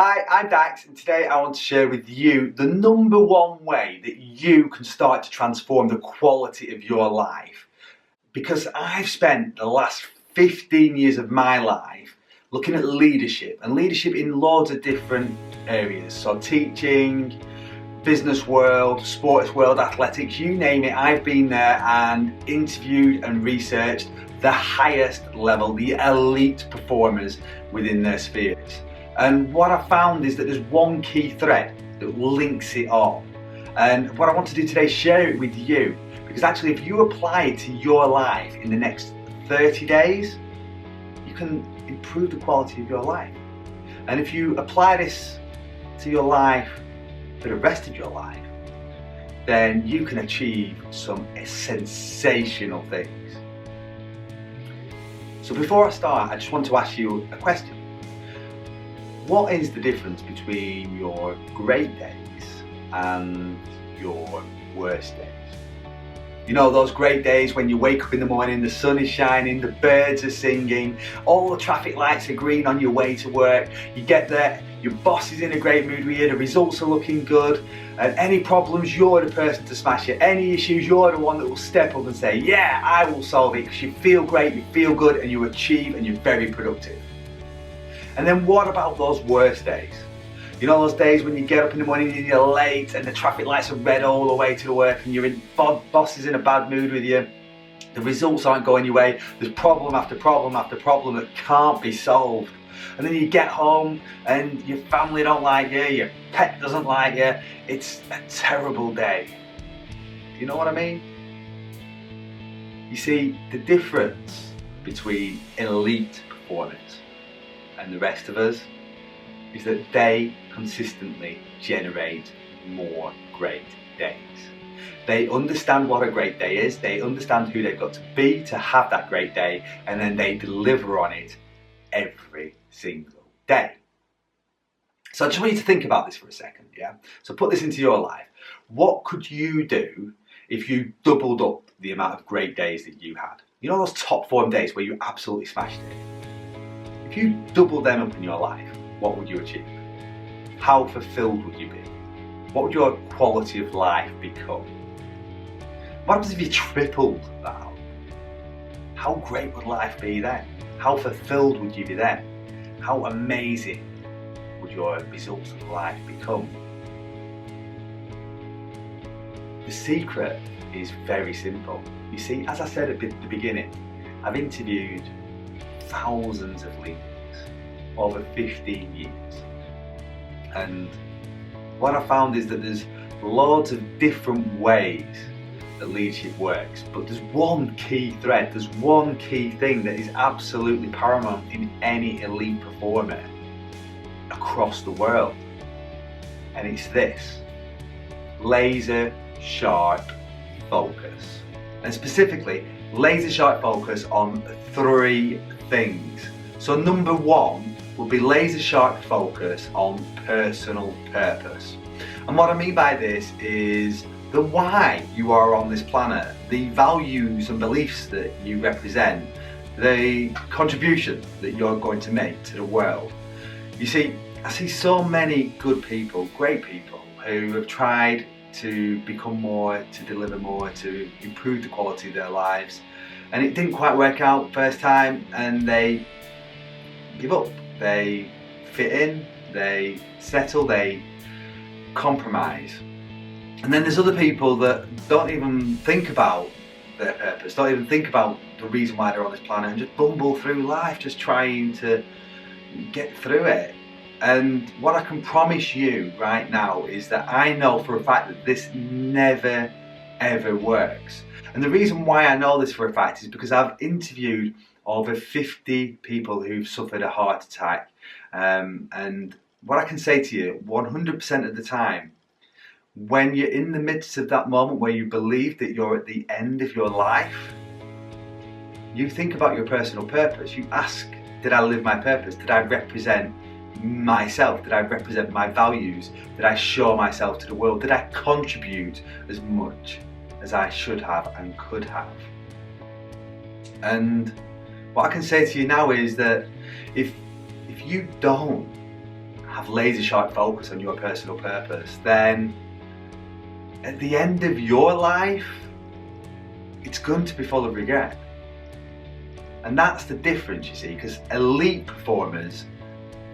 Hi, I'm Dax, and today I want to share with you the number one way that you can start to transform the quality of your life. Because I've spent the last 15 years of my life looking at leadership, and leadership in loads of different areas. So teaching, business world, sports world, athletics, you name it, I've been there and interviewed and researched the highest level, the elite performers within their spheres. And what I found is that there's one key thread that links it all. And what I want to do today is share it with you. Because actually, if you apply it to your life in the next 30 days, you can improve the quality of your life. And if you apply this to your life for the rest of your life, then you can achieve some sensational things. So before I start, I just want to ask you a question. What is the difference between your great days and your worst days? You know, those great days when you wake up in the morning, the sun is shining, the birds are singing, all the traffic lights are green on your way to work, you get there, your boss is in a great mood with you, the results are looking good, and any problems, you're the person to smash it. Any issues, you're the one that will step up and say, yeah, I will solve it, because you feel great, you feel good, and you achieve, and you're very productive. And then what about those worst days? You know, those days when you get up in the morning and you're late and the traffic lights are red all the way to work and boss is in a bad mood with you, the results aren't going your way, there's problem after problem after problem that can't be solved. And then you get home and your family don't like you, your pet doesn't like you, it's a terrible day. Do you know what I mean? You see, the difference between elite performers and the rest of us is that they consistently generate more great days. They understand what a great day is, they understand who they've got to be to have that great day, and then they deliver on it every single day. So I just want you to think about this for a second, yeah? So put this into your life. What could you do if you doubled up the amount of great days that you had? You know those top form days where you absolutely smashed it? If you doubled them up in your life, what would you achieve? How fulfilled would you be? What would your quality of life become? What happens if you tripled that up? How great would life be then? How fulfilled would you be then? How amazing would your results of life become? The secret is very simple. You see, as I said at the beginning, I've interviewed thousands of leaders over 15 years, and what I found is that there's loads of different ways that leadership works, but there's one key thread, there's one key thing that is absolutely paramount in any elite performer across the world, and it's this: laser sharp focus. And specifically, laser sharp focus on three things. So number one will be laser sharp focus on personal purpose. And what I mean by this is the why you are on this planet, the values and beliefs that you represent, the contribution that you're going to make to the world. You see, I see so many good people, great people, who have tried to become more, to deliver more, to improve the quality of their lives, and it didn't quite work out first time, and they give up, they fit in, they settle, they compromise. And then there's other people that don't even think about their purpose, don't even think about the reason why they're on this planet, and just bumble through life just trying to get through it. And what I can promise you right now is that I know for a fact that this never ever works. And the reason why I know this for a fact is because I've interviewed over 50 people who've suffered a heart attack, and what I can say to you, 100% of the time, when you're in the midst of that moment where you believe that you're at the end of your life, you think about your personal purpose. You ask, did I live my purpose? Did I represent myself? Did I represent my values? Did I show myself to the world? Did I contribute as much as I should have and could have? And what I can say to you now is that if you don't have laser sharp focus on your personal purpose, then at the end of your life, it's going to be full of regret. And that's the difference, you see, because elite performers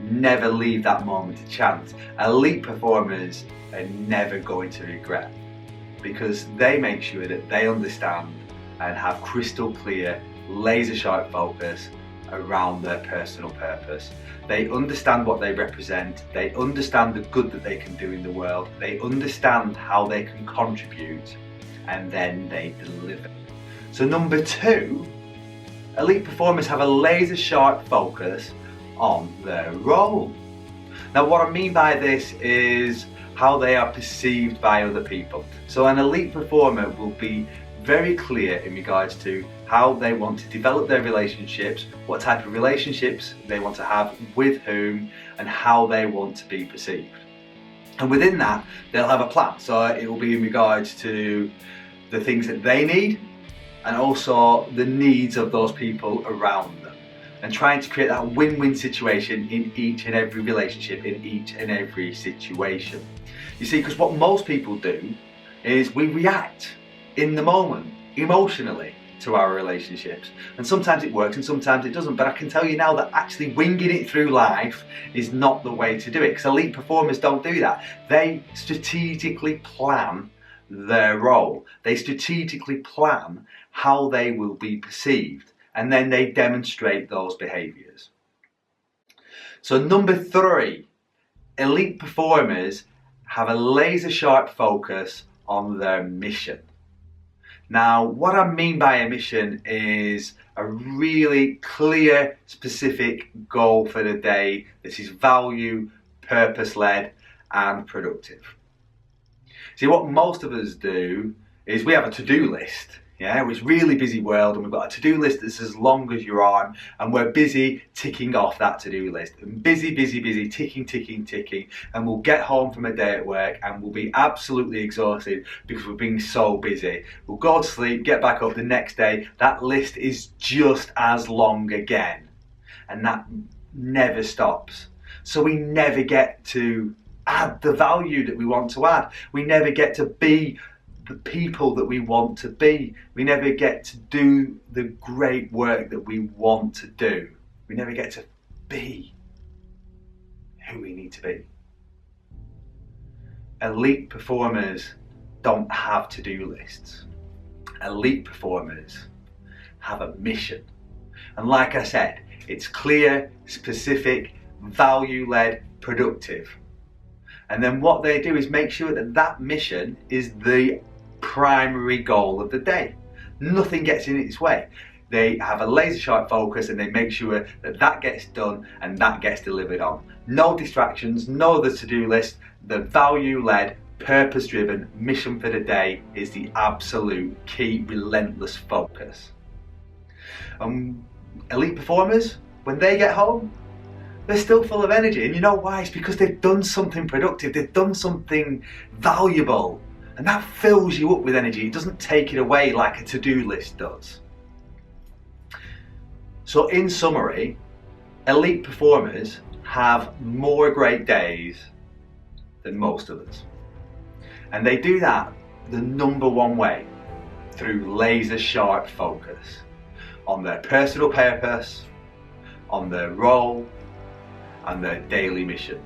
never leave that moment to chance. Elite performers are never going to regret, because they make sure that they understand and have crystal clear, laser sharp focus around their personal purpose. They understand what they represent, they understand the good that they can do in the world, they understand how they can contribute, and then they deliver. So number 2, elite performers have a laser sharp focus on their role. Now what I mean by this is how they are perceived by other people. So an elite performer will be very clear in regards to how they want to develop their relationships, what type of relationships they want to have with whom, and how they want to be perceived. And within that, they'll have a plan. So it will be in regards to the things that they need, and also the needs of those people around them, and trying to create that win-win situation in each and every relationship, in each and every situation. You see, because what most people do is we react in the moment, emotionally, to our relationships. And sometimes it works and sometimes it doesn't, but I can tell you now that actually winging it through life is not the way to do it, because elite performers don't do that. They strategically plan their role. They strategically plan how they will be perceived, and then they demonstrate those behaviours. So number 3, elite performers have a laser sharp focus on their mission. Now, what I mean by a mission is a really clear, specific goal for the day that is value, purpose-led, and productive. See, what most of us do is we have a to-do list. Yeah, it's a really busy world, and we've got a to-do list that's as long as your arm, and we're busy ticking off that to-do list. And busy, ticking, and we'll get home from a day at work and we'll be absolutely exhausted because we're being so busy. We'll go to sleep, get back up the next day, that list is just as long again. And that never stops. So we never get to add the value that we want to add. We never get to be the people that we want to be. We never get to do the great work that we want to do. We never get to be who we need to be. Elite performers don't have to-do lists. Elite performers have a mission. And like I said, it's clear, specific, value-led, productive. And then what they do is make sure that that mission is the primary goal of the day. Nothing gets in its way. They have a laser sharp focus and they make sure that that gets done and that gets delivered on. No distractions, no other to-do list. The value-led, purpose-driven mission for the day is the absolute key, relentless focus. Elite performers, when they get home, they're still full of energy. And you know why? It's because they've done something productive, they've done something valuable. And that fills you up with energy. It doesn't take it away like a to-do list does. So in summary, elite performers have more great days than most of us. And they do that the number one way, through laser sharp focus on their personal purpose, on their role, and their daily mission.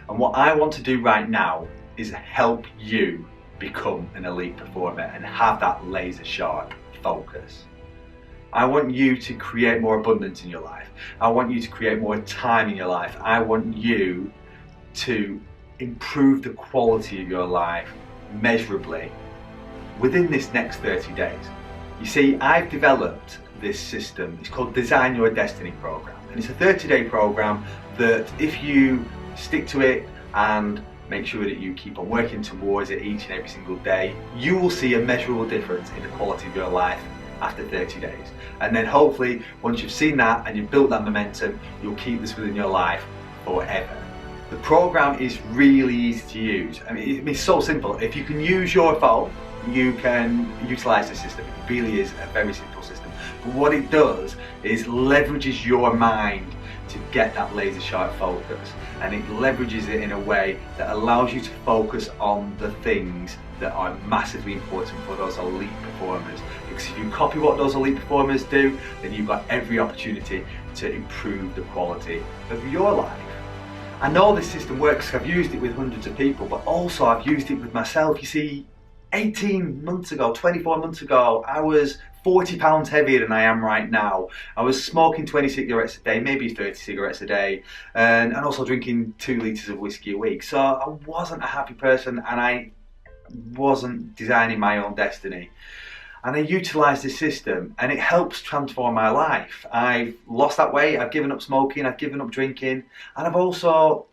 And what I want to do right now is help you become an elite performer and have that laser sharp focus. I want you to create more abundance in your life. I want you to create more time in your life. I want you to improve the quality of your life measurably within this next 30 days. You see, I've developed this system. It's called Design Your Destiny Program. And it's a 30-day program that if you stick to it and make sure that you keep on working towards it each and every single day, you will see a measurable difference in the quality of your life after 30 days. And then hopefully, once you've seen that and you've built that momentum, you'll keep this within your life forever. The program is really easy to use. I mean, it's so simple. If you can use your phone, you can utilize the system. It really is a very simple system. But what it does is leverages your mind to get that laser sharp focus, and it leverages it in a way that allows you to focus on the things that are massively important for those elite performers. Because if you copy what those elite performers do, then you've got every opportunity to improve the quality of your life. I know this system works, I've used it with hundreds of people, but also I've used it with myself. You see, 18 months ago, 24 months ago, I was 40 pounds heavier than I am right now. I was smoking 20 cigarettes a day, maybe 30 cigarettes a day, and also drinking 2 litres of whiskey a week. So I wasn't a happy person, and I wasn't designing my own destiny. And I utilised this system, and it helps transform my life. I've lost that weight, I've given up smoking, I've given up drinking, and I've also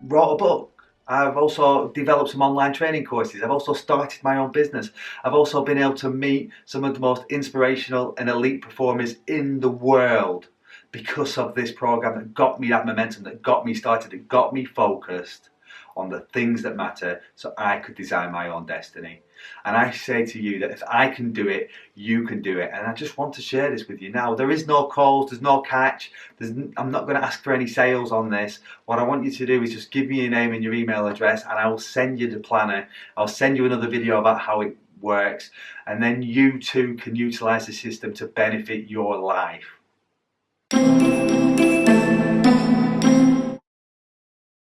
wrote a book. I've also developed some online training courses. I've also started my own business. I've also been able to meet some of the most inspirational and elite performers in the world because of this program that got me that momentum, that got me started, that got me focused on the things that matter so I could design my own destiny. And I say to you that if I can do it, you can do it. And I just want to share this with you now. There is no calls, there's no catch. I'm not going to ask for any sales on this. What I want you to do is just give me your name and your email address, and I will send you the planner. I'll send you another video about how it works. And then you too can utilize the system to benefit your life.